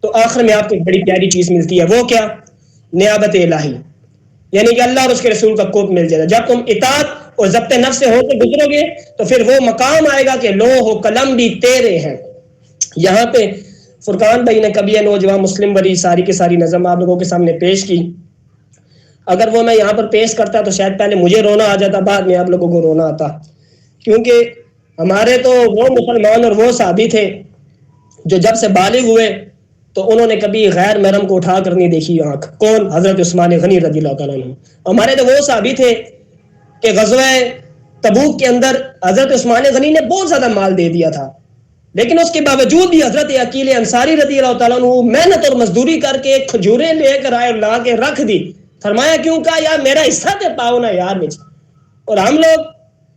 S1: تو آخر میں آپ کو ایک بڑی پیاری چیز ملتی ہے. وہ کیا؟ نیابت الہی, یعنی کہ اللہ اور اس کے رسول کا کوپ مل جائے گا. جب تم اطاعت اور ضبط نفس سے ہو کر گزرو گے تو پھر وہ مقام آئے گا کہ لوح و قلم بھی تیرے ہیں. یہاں پہ فرقان بھائی نے کبھی نوجوان مسلم وری ساری کی ساری نظم آپ لوگوں کے سامنے پیش کی. اگر وہ میں یہاں پر پیش کرتا تو شاید پہلے مجھے رونا آ جاتا, بعد میں آپ لوگوں کو رونا آتا. کیونکہ ہمارے تو وہ مسلمان اور وہ صحابی تھے جو جب سے بالغ ہوئے تو انہوں نے کبھی غیر محرم کو اٹھا کر نہیں دیکھی آنکھ. کون؟ حضرت عثمان غنی رضی اللہ تعالیٰ عنہ. ہمارے تو وہ صحابی تھے کہ غزوہ تبوک کے اندر حضرت عثمان غنی نے بہت زیادہ مال دے دیا تھا, لیکن اس کے باوجود بھی حضرت عقیل انصاری رضی اللہ تعالیٰ عنہ محنت اور مزدوری کر کے کھجوریں لے کر آئے اور لا کے رکھ دی. فرمایا کیوں؟ کہا یار میرا حصہ دے پاؤ نا یار مجھ. اور ہم لوگ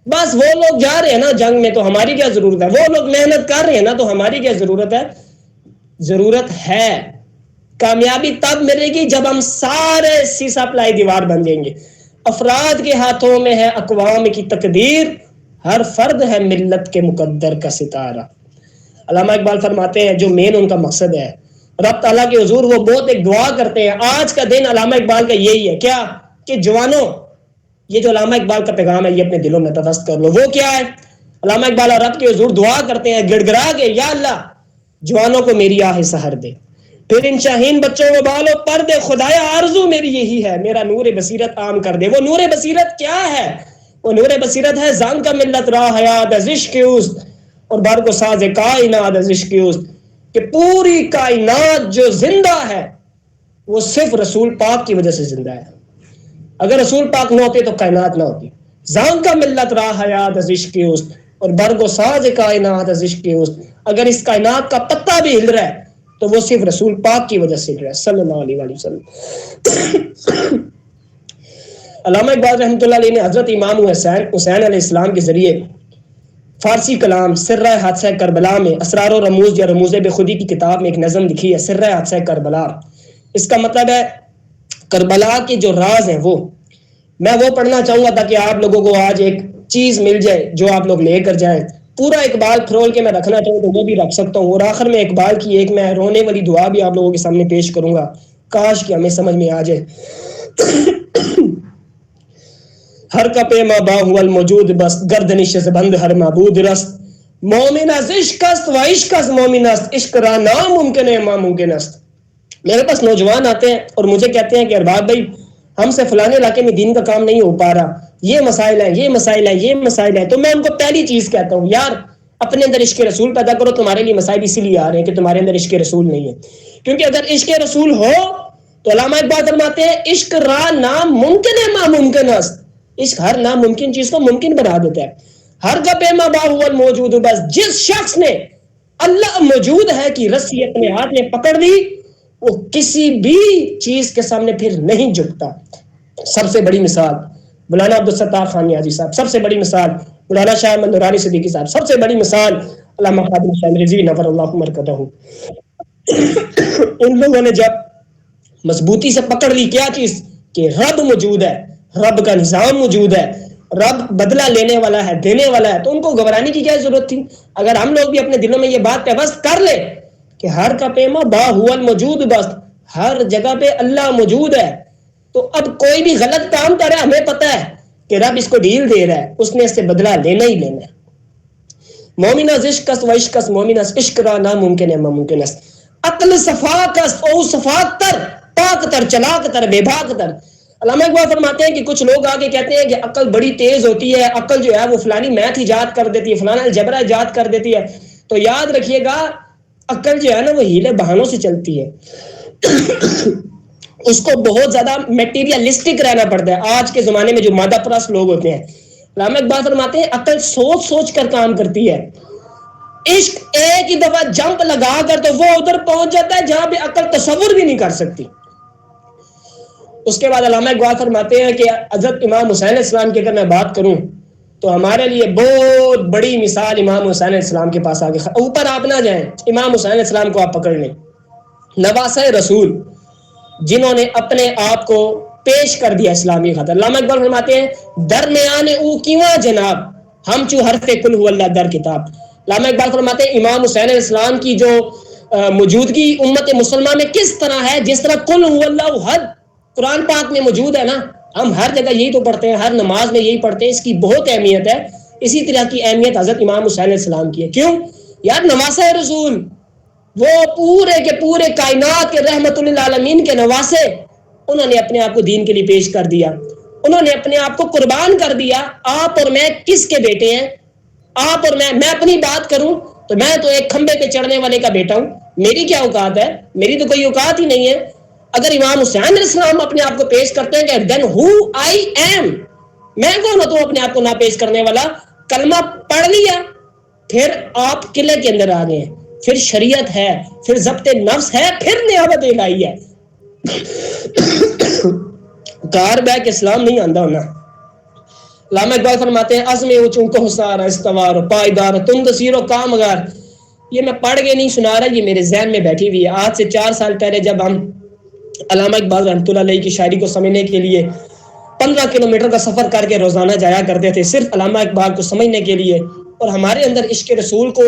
S1: بس وہ لوگ جا رہے ہیں نا جنگ میں تو ہماری کیا ضرورت ہے, وہ لوگ محنت کر رہے ہیں نا تو ہماری کیا ضرورت ہے. ضرورت ہے. کامیابی تب ملے گی جب ہم سارے سیسا پلائی دیوار بن جائیں گے. افراد کے ہاتھوں میں ہے اقوام کی تقدیر, ہر فرد ہے ملت کے مقدر کا ستارہ. علامہ اقبال فرماتے ہیں جو مین ان کا مقصد ہے رب تعالیٰ کے حضور وہ بہت ایک دعا کرتے ہیں. آج کا دن علامہ اقبال کا یہی ہے, کیا کہ جوانوں یہ جو علامہ اقبال کا پیغام ہے یہ اپنے دلوں میں تفست کر لو. وہ کیا ہے؟ علامہ اقبال رب کے حضور دعا کرتے ہیں گڑ گڑا کے, یا اللہ جوانوں کو میری آہ سحر دے, پھر ان شاہین بچوں کو بالو پر دے, خدایا آرزو میری یہی ہے, میرا نور بصیرت عام کر دے. وہ نور بصیرت کیا ہے؟ وہ نور بصیرت ہے زان کا ملت راہ حیات از عشق اوست اور بر کو ساز کائنات از عشق اوست, کہ پوری کائنات جو زندہ ہے وہ صرف رسول پاک کی وجہ سے زندہ ہے. اگر رسول پاک نہ ہوتے تو کائنات نہ ہوتی. زان کا ملت راہ حیات از عشق اوست اور بر کو ساز کائنات از عشق اوست. اگر اس کائنات کا پتا بھی ہل رہا ہے تو وہ صرف رسول پاک کی وجہ سے ہل رہا ہے صلی اللہ علیہ وسلم. علامہ اقبال رحمۃ اللہ علیہ نے حضرت امام حسین علیہ السلام کے ذریعے فارسی کلام سرہ حادثہ کربلا میں اسرار و رموز یا رموز بے خودی کی کتاب میں ایک نظم لکھی ہے, سرہ حادثہ کربلا. اس کا مطلب ہے کربلا کے جو راز ہیں وہ میں وہ پڑھنا چاہوں گا تاکہ آپ لوگوں کو آج ایک چیز مل جائے جو آپ لوگ لے کر جائیں. پورا اقبال پھرول کے میں رکھنا چاہوں تو وہ بھی رکھ سکتا ہوں, اور آخر میں اقبال کی ایک میں رونے والی دعا بھی آپ لوگوں کے سامنے پیش کروں گا, کاش کہ ہمیں سمجھ میں آ جائے. ہر کپ ما هو الموجود بس گردنش بند ہر معبود رست, مومن از عشق است و عشق از مومن است, عشق را ناممکن ہے ما ممکن است. میرے پاس نوجوان آتے ہیں اور مجھے کہتے ہیں کہ ارباب بھائی ہم سے فلانے علاقے میں دین کا کام نہیں ہو پا رہا, یہ مسائل ہے یہ مسائل ہے یہ مسائل ہے. تو میں ان کو پہلی چیز کہتا ہوں یار اپنے اندر عشق رسول پیدا کرو. تمہارے لیے مسائل اسی لیے آ رہے ہیں کہ تمہارے اندر عشق رسول نہیں ہے, کیونکہ اگر عشق رسول ہو تو علامہ اقبال فرماتے ہیں عشق را ناممکن ہے ما ممکن است, عشق ہر ناممکن چیز کو ممکن بنا دیتا ہے. ہر کپ ما هو الموجود بس, جس شخص نے اللہ موجود ہے کہ رسی اپنے ہاتھ میں پکڑ لی وہ کسی بھی چیز کے سامنے پھر نہیں جھکتا. سب سے بڑی مثال مولانا عبدالستار خان نیازی صاحب, سب سے بڑی مثال مولانا شاہ احمد نورانی صدیقی صاحب سب سے بڑی مثال، علامہ خادم حسین رضوی نور اللہ مرکزہ. ان لوگوں نے جب مضبوطی سے پکڑ لی کیا چیز کہ رب موجود ہے، رب کا نظام موجود ہے، رب بدلہ لینے والا ہے، دینے والا ہے، تو ان کو گھبرانے کی کیا ضرورت تھی؟ اگر ہم لوگ بھی اپنے دلوں میں یہ بات پیوست کر لیں کہ ہر کا پیما با ہوا الموجود بس، ہر جگہ پہ اللہ موجود ہے، تو اب کوئی بھی غلط کام کرے ہمیں پتہ ہے کہ رب اس کو ڈھیل دے رہا ہے، اس نے اس سے بدلہ لینا ہی لینا ہے. مومنہ عشق و عشق مومنہ عشق را ناممکن ہے ممکن است، عقل صفاک است او صفاک تر پاک تر چلاک تر بے باک تر. علامہ اقبال فرماتے ہیں کہ کچھ لوگ آگے کہتے ہیں کہ عقل بڑی تیز ہوتی ہے، عقل جو ہے وہ فلانی میتھ ایجاد کر دیتی ہے، فلانا الجبرا ایجاد کر دیتی ہے. تو یاد رکھیے گا عقل جو ہے نا وہ ہیلے بہانوں سے چلتی ہے. اس کو بہت زیادہ میٹیریلسٹک رہنا پڑتا ہے. آج کے زمانے میں جو مادہ پرست لوگ ہوتے ہیں، علامہ اقبال فرماتے ہیں عقل سوچ سوچ کر کام کرتی ہے. عشق ایک ہی دفعہ جمپ لگا کر تو وہ ادھر پہنچ جاتا ہے جہاں پہ عقل تصور بھی نہیں کر سکتی. اس کے بعد علامہ اقبال فرماتے ہیں کہ حضرت امام حسین علیہ السلام کی اگر میں بات کروں تو ہمارے لیے بہت بڑی مثال امام حسین علیہ السلام کے پاس آگے. اوپر آپ نہ جائیں، امام حسین علیہ السلام کو آپ پکڑ لیں، نواسہ رسول جنہوں نے اپنے آپ کو پیش کر دیا اسلامی خاطر. علامہ اقبال فرماتے ہیں درمیان او کیواں جناب ہم چو حرف کل ہو اللہ در کتاب. علامہ اقبال فرماتے ہیں امام حسین علیہ السلام کی جو موجودگی امت مسلمہ میں کس طرح ہے، جس طرح کل ہو اللہ ہر قرآن پاک میں موجود ہے نا، ہم ہر جگہ یہی تو پڑھتے ہیں، ہر نماز میں یہی پڑھتے ہیں، اس کی بہت اہمیت ہے. اسی طرح کی اہمیت حضرت امام حسین علیہ السلام کی ہے. کیوں؟ یار نواسہ رسول، وہ پورے کے پورے کائنات کے رحمت للعالمین کے نواسے، انہوں نے اپنے آپ کو دین کے لیے پیش کر دیا، انہوں نے اپنے آپ کو قربان کر دیا. آپ اور میں کس کے بیٹے ہیں؟ آپ اور میں اپنی بات کروں تو میں تو ایک کھمبے پہ چڑھنے والے کا بیٹا ہوں. میری کیا اوقات ہے؟ میری تو کوئی اوقات ہی نہیں ہے. اگر امام حسین علیہ السلام اپنے آپ کو پیش کرتے ہیں کہ then who I am، میں کون ہوتا ہوں اپنے آپ کو نہ پیش کرنے والا؟ کلمہ پڑھ لیا، پھر آپ قلعے کے اندر آ گئے، پھر شریعت ہے، پھر ضبط نفس ہے، پھر نعمت الہی ہے. کار بیک اسلام نہیں آندا ہونا. علامہ اقبال فرماتے ہیں عزم اوچوں کو حسار استوار پائیدار تم دسیر و کامگار. یہ میں پڑھ کے نہیں سنا رہا، یہ میرے ذہن میں بیٹھی ہوئی ہے. آج سے 4 سال پہلے جب ہم علامہ اقبال رحمۃ اللہ علیہ کی شاعری کو سمجھنے کے لیے 15 کلومیٹر کا سفر کر کے روزانہ جایا کرتے تھے صرف علامہ اقبال کو سمجھنے کے لیے، اور ہمارے اندر عشق رسول کو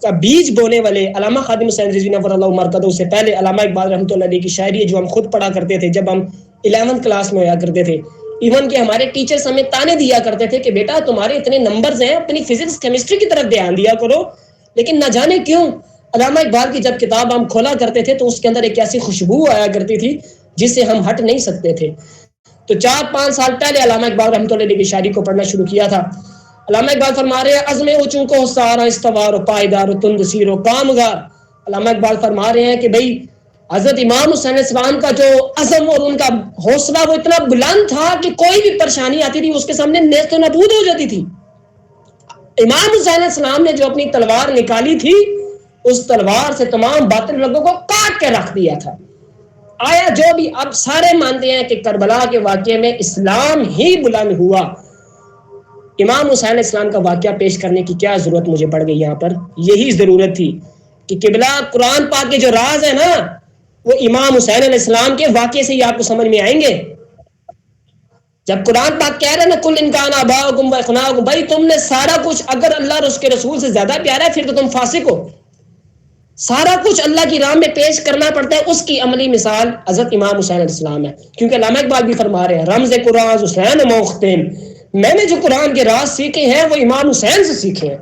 S1: کا بیج بونے والے علامہ خادم حسین رضوی نور اللہ مرکزہ سے پہلے علامہ اقبال رحمۃ اللہ علیہ کی شاعری جو ہم خود پڑھا کرتے تھے جب ہم 11 کلاس میں ہوا کرتے تھے. ایون کہ ہمارے ٹیچرز ہمیں تانے دیا کرتے تھے کہ بیٹا تمہارے اتنے نمبرز ہیں، اپنی فزکس کیمسٹری کی طرف دھیان دیا کرو. لیکن نہ جانے کیوں علامہ اقبال کی جب کتاب ہم کھولا کرتے تھے تو اس کے اندر ایک ایسی خوشبو آیا کرتی تھی جس سے ہم ہٹ نہیں سکتے تھے. تو 4-5 سال پہلے علامہ اقبال رحمۃ اللہ علیہ کی شاعری کو پڑھنا شروع کیا تھا. علامہ اقبال فرما رہے ہیں عزم اوچوں کو سارا استوار و پائیدار و تند سیر و کامگار. علامہ اقبال فرما رہے ہیں کہ بھئی حضرت امام حسین علیہ السلام کا جو عزم اور ان کا حوصلہ وہ اتنا بلند تھا کہ کوئی بھی پریشانی آتی تھی اس کے سامنے نیست و نابود ہو جاتی تھی. امام حسین علیہ السلام نے جو اپنی تلوار نکالی تھی اس تلوار سے تمام باطل لوگوں کو کاٹ کے رکھ دیا تھا. آیا جو بھی اب سارے مانتے ہیں کہ کربلا کے واقعے میں اسلام ہی بلند ہوا. امام حسین علیہ السلام کا واقعہ پیش کرنے کی کیا ضرورت مجھے پڑ گئی یہاں پر؟ یہی ضرورت تھی کہ قبلہ قرآن پاک کے جو راز ہے نا وہ امام حسین علیہ السلام کے واقعے سے ہی آپ کو سمجھ میں آئیں گے. جب قرآن پاک کہہ رہے ہیں نا کل انکان آباؤکم و اخناؤکم، بھائی تم نے سارا کچھ اگر اللہ اور اس کے رسول سے زیادہ پیارا ہے پھر تو تم فاسق ہو. سارا کچھ اللہ کی راہ میں پیش کرنا پڑتا ہے. اس کی عملی مثال حضرت امام حسین علیہ السلام ہے. کیونکہ علامہ اقبال بھی فرما رہے ہیں رمز قرآن حسین موختین، میں نے جو قرآن کے راز سیکھے ہیں وہ امام حسین سے سیکھے ہیں.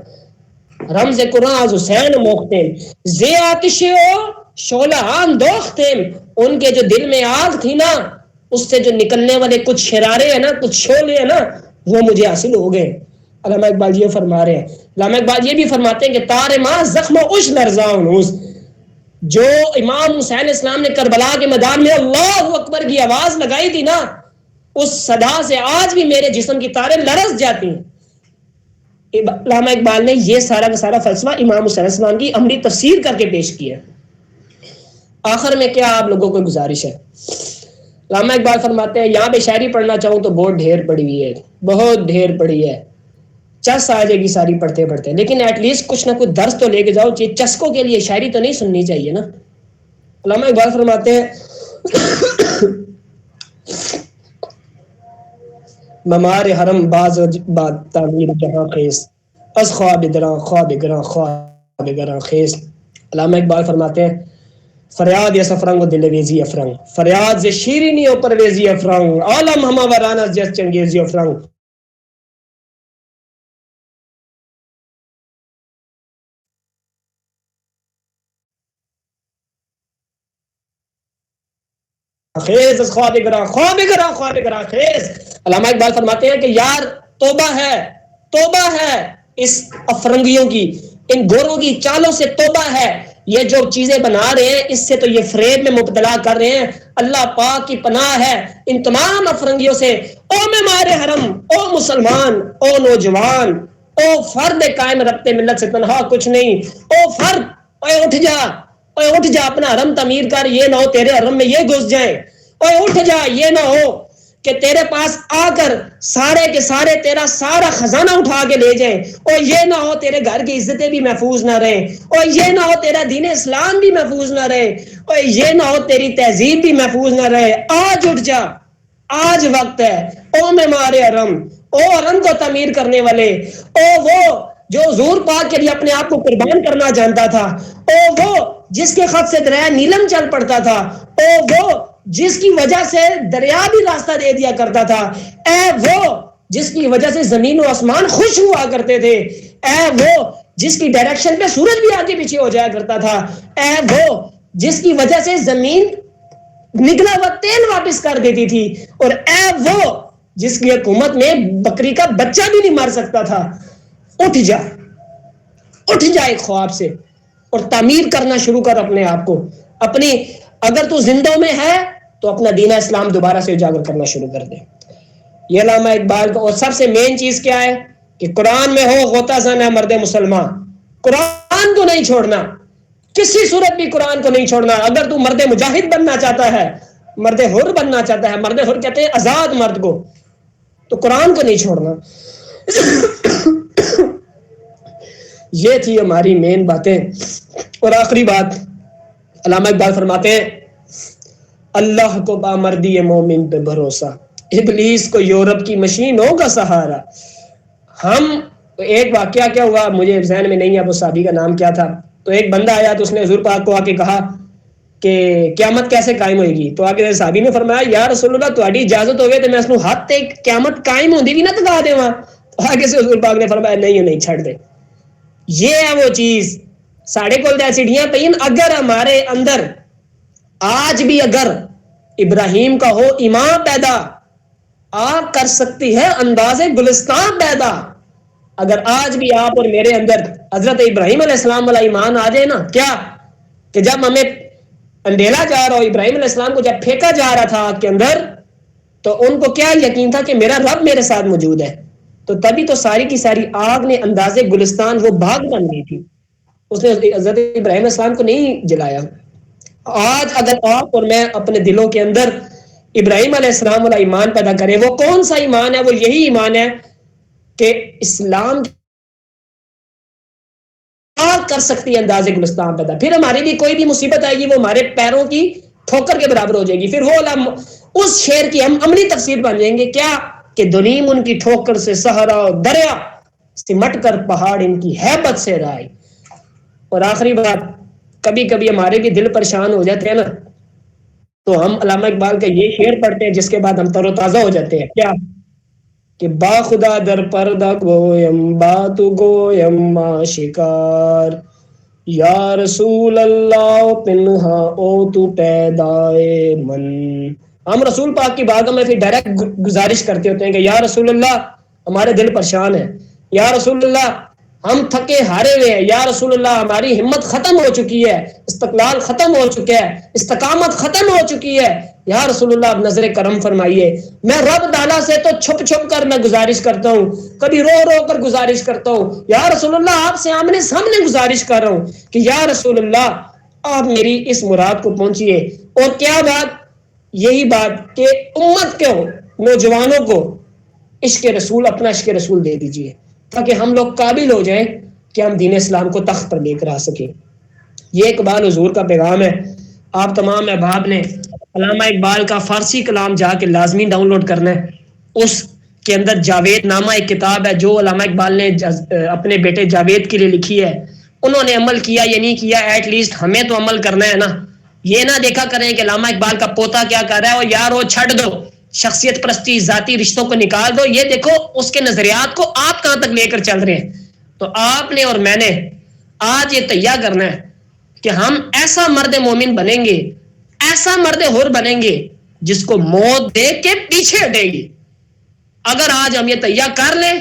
S1: رمز قرآن حسین موختین زی آتش شعلہ آن دوختین، ان کے جو دل میں آگ تھی نا اس سے جو نکلنے والے کچھ شرارے ہیں نا، کچھ شعلے ہیں نا، وہ مجھے حاصل ہو گئے. علامہ اقبال یہ فرما رہے ہیں. علامہ اقبال یہ بھی فرماتے ہیں کہ تار ماں زخم اش لرزاؤنوس، جو امام حسین علیہ السلام نے کربلا کے میدان میں اللہ اکبر کی آواز لگائی تھی نا اس صدا سے آج بھی میرے جسم کی تاریں لرز جاتی ہیں. علامہ اقبال نے یہ سارا کا سارا فلسفہ امام حسین علیہ السلام کی عملی تفسیر کر کے پیش کیا. آخر میں کیا آپ لوگوں کو گزارش ہے، علامہ اقبال فرماتے ہیں یہاں پہ شاعری پڑھنا چاہوں تو بہت ڈھیر پڑی ہوئی ہے، بہت ڈھیر پڑی ہے. چس آ جائے گی ساری پڑھتے پڑھتے، لیکن ایٹ لیسٹ کچھ نہ کچھ درس تو لے کے جاؤ. چسکوں کے لیے شاعری تو نہیں سننی چاہیے نا. علامہ اقبال فرماتے ہیں ممار حرم باز باد تعمیر جہاں خیز از خواب گراں خواب گراں خواب گراں خیز. علامہ اقبال فرماتے ہیں فریاد یا سفرنگ و دل ویزی افرنگ، فریاد سے شیرینی و پرویزی افرنگ، عالم ہما ورانہ جس چنگیزی افرنگ. خیز از خواب گراں خواب گراں خواب گراں خیز. علامہ اقبال فرماتے ہیں کہ یار توبہ ہے اس افرنگیوں کی، ان گوروں کی چالوں سے توبہ ہے. یہ جو چیزیں بنا رہے ہیں اس سے تو یہ فریب میں مبتلا کر رہے ہیں. اللہ پاک کی پناہ ہے ان تمام افرنگیوں سے. او معمار حرم، او مسلمان، او نوجوان، او فرد قائم ربط ملت سے تنہا کچھ نہیں. او فرد، اوے اٹھ جا اپنا حرم تعمیر کر، یہ نہ ہو تیرے حرم میں یہ گھس جائیں. اوے اٹھ جا، یہ نہ ہو کہ تیرے پاس آ کر سارے کے سارے تیرا سارا خزانہ اٹھا کے لے جائیں. اور یہ نہ ہو تیرے گھر کی عزتیں بھی محفوظ نہ رہیں، اور یہ نہ ہو تیرا دین اسلام بھی محفوظ نہ رہے، اور یہ نہ ہو تیری تہذیب بھی محفوظ نہ رہے. آج اٹھ جا، آج وقت ہے. او معمار حرم، او حرم کو تعمیر کرنے والے، او وہ جو حضور پاک کے لیے اپنے آپ کو قربان کرنا جانتا تھا، او وہ جس کے خط سے دریا نیلم چل پڑتا تھا، او وہ جس کی وجہ سے دریا بھی راستہ دے دیا کرتا تھا، اے وہ جس کی وجہ سے زمین و آسمان خوش ہوا کرتے تھے، اے وہ جس کی ڈائریکشن پہ سورج بھی آگے پیچھے ہو جایا کرتا تھا، اے وہ جس کی وجہ سے زمین نکلا ہوا تیل واپس کر دیتی تھی، اور اے وہ جس کی حکومت میں بکری کا بچہ بھی نہیں مار سکتا تھا. اٹھ جا ایک خواب سے اور تعمیر کرنا شروع کر اپنے آپ کو. اپنی اگر تو زندوں میں ہے تو اپنا دین اسلام دوبارہ سے اجاگر کرنا شروع کر دے. یہ علامہ اقبال کا. اور سب سے مین چیز کیا ہے کہ قرآن میں ہو غوطہ زن ہے مرد مسلمان، قرآن کو نہیں چھوڑنا، کسی صورت بھی قرآن کو نہیں چھوڑنا. اگر تو مرد مجاہد بننا چاہتا ہے، مرد حر بننا چاہتا ہے، مرد حر کہتے ہیں آزاد مرد کو، تو قرآن کو نہیں چھوڑنا. یہ تھی ہماری مین باتیں. اور آخری بات علامہ اقبال فرماتے ہیں اللہ کو بامردی مومن پہ بھروسہ، ابلیس کو یورپ کی مشینوں کا سہارا. ہم ایک واقعہ کیا ہوا مجھے ذہن میں نہیں ہے وہ صحابی کا نام کیا تھا. تو ایک بندہ آیا تو اس نے حضور پاک کو آ کے کہا کہ قیامت کیسے قائم ہوئے گی. تو آگے صحابی نے فرمایا یا رسول اللہ تہاڈی اجازت ہوگی تو میں اس نو ہاتھ تے قیامت قائم ہوندی بھی نہ تکا دیواں. آگے سے حضور پاک نے فرمایا نہیں چھڑ دے. یہ ہے وہ چیز ساڑھے کول تے سیڑھیاں پئیں. اگر ہمارے اندر آج بھی اگر ابراہیم کا ہو ایمان پیدا، آگ کر سکتی ہے انداز گلستان پیدا. اگر آج بھی آپ اور میرے اندر حضرت ابراہیم علیہ السلام والا ایمان آ جائے نا، کیا کہ جب ہمیں اندھیلا جا رہا ہو، ابراہیم علیہ السلام کو جب پھینکا جا رہا تھا آگ کے اندر، تو ان کو کیا یقین تھا کہ میرا رب میرے ساتھ موجود ہے. تو تبھی تو ساری کی ساری آگ نے انداز گلستان وہ باغ بن گئی تھی، اس نے حضرت ابراہیم علیہ السلام کو نہیں جلایا. آج اگر آپ اور میں اپنے دلوں کے اندر ابراہیم علیہ السلام والا ایمان پیدا کریں، وہ کون سا ایمان ہے؟ وہ یہی ایمان ہے کہ اسلام کر سکتی ہے انداز گلستان پیدا. پھر ہمارے بھی کوئی بھی مصیبت آئے گی وہ ہمارے پیروں کی ٹھوکر کے برابر ہو جائے گی. پھر وہ اس شعر کی ہم عملی تفسیر بن جائیں گے کیا کہ دلیم ان کی ٹھوکر سے صحرا و دریا، سمٹ کر پہاڑ ان کی ہیبت سے رائے. اور آخری بات، کبھی کبھی ہمارے بھی دل پریشان ہو جاتے ہیں نا، تو ہم علامہ اقبال کا یہ شعر پڑھتے ہیں جس کے بعد ہم تر و تازہ ہو جاتے ہیں. کیا کہ با خدا در پردہ گویم بات گویم آشکار، یا رسول اللہ پنہا او تو پیدائے من. ہم رسول پاک کی بارگاہ میں پھر ڈائریکٹ گزارش کرتے ہوتے ہیں کہ یا رسول اللہ ہمارے دل پریشان ہے، یا رسول اللہ ہم تھکے ہارے ہوئے ہیں، یا رسول اللہ ہماری ہمت ختم ہو چکی ہے، استقلال ختم ہو چکا ہے، استقامت ختم ہو چکی ہے، یا رسول اللہ اب نظر کرم فرمائیے. میں رب تعالیٰ سے تو چھپ چھپ کر میں گزارش کرتا ہوں، کبھی رو رو کر گزارش کرتا ہوں، یا رسول اللہ آپ سے آمنے سامنے گزارش کر رہا ہوں کہ یا رسول اللہ آپ میری اس مراد کو پہنچیے. اور کیا بات؟ یہی بات کہ امت کو، نوجوانوں کو عشق رسول، اپنا عشق رسول دے دیجئے تاکہ ہم لوگ قابل ہو جائیں کہ ہم دین اسلام کو تخت پر لے کر آ سکیں. یہ اقبال حضور کا پیغام ہے. آپ تمام احباب نے علامہ اقبال کا فارسی کلام جا کے لازمی ڈاؤن لوڈ کرنا ہے. اس کے اندر جاوید نامہ ایک کتاب ہے جو علامہ اقبال نے اپنے بیٹے جاوید کے لیے لکھی ہے. انہوں نے عمل کیا یا نہیں کیا, ایٹ لیسٹ ہمیں تو عمل کرنا ہے نا. یہ نہ دیکھا کریں کہ علامہ اقبال کا پوتا کیا کر رہا ہے, اور یار وہ چھڑ دو, شخصیت پرستی, ذاتی رشتوں کو نکال دو. یہ دیکھو اس کے نظریات کو آپ کہاں تک لے کر چل رہے ہیں. تو آپ نے اور میں نے آج یہ تیار کرنا ہے کہ ہم ایسا مرد مومن بنیں گے, ایسا مرد حر بنیں گے جس کو موت دیکھ کے پیچھے ہٹے گی. اگر آج ہم یہ تیار کر لیں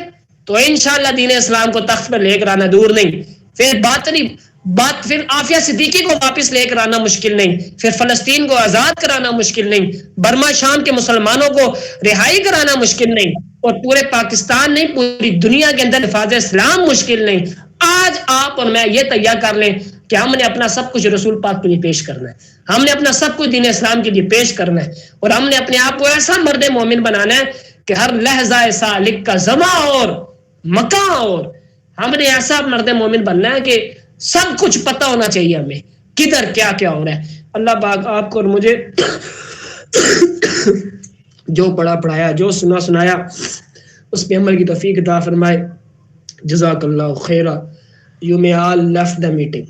S1: تو انشاءاللہ دین اسلام کو تخت پر لے کر آنا دور نہیں. پھر عافیہ صدیقی کو واپس لے کر آنا مشکل نہیں, پھر فلسطین کو آزاد کرانا مشکل نہیں, برما شام کے مسلمانوں کو رہائی کرانا مشکل نہیں, اور پورے پاکستان نہیں پوری دنیا کے اندر حفاظ اسلام مشکل نہیں. آج آپ اور میں یہ تیار کر لیں کہ ہم نے اپنا سب کچھ رسول پاک کے لیے پیش کرنا ہے, ہم نے اپنا سب کچھ دین اسلام کے لیے پیش کرنا ہے, اور ہم نے اپنے آپ کو ایسا مرد مومن بنانا ہے کہ ہر لحظہ سالک کا زماں اور مکان, اور ہم نے ایسا مرد مومن بننا ہے کہ سب کچھ پتہ ہونا چاہیے ہمیں کدھر کیا کیا ہو رہا ہے. اللہ پاک آپ کو اور مجھے جو پڑھا پڑھایا, جو سنایا اس پہ عمل کی توفیق عطا فرمائے. جزاک اللہ خیرہ. You may all left the meeting.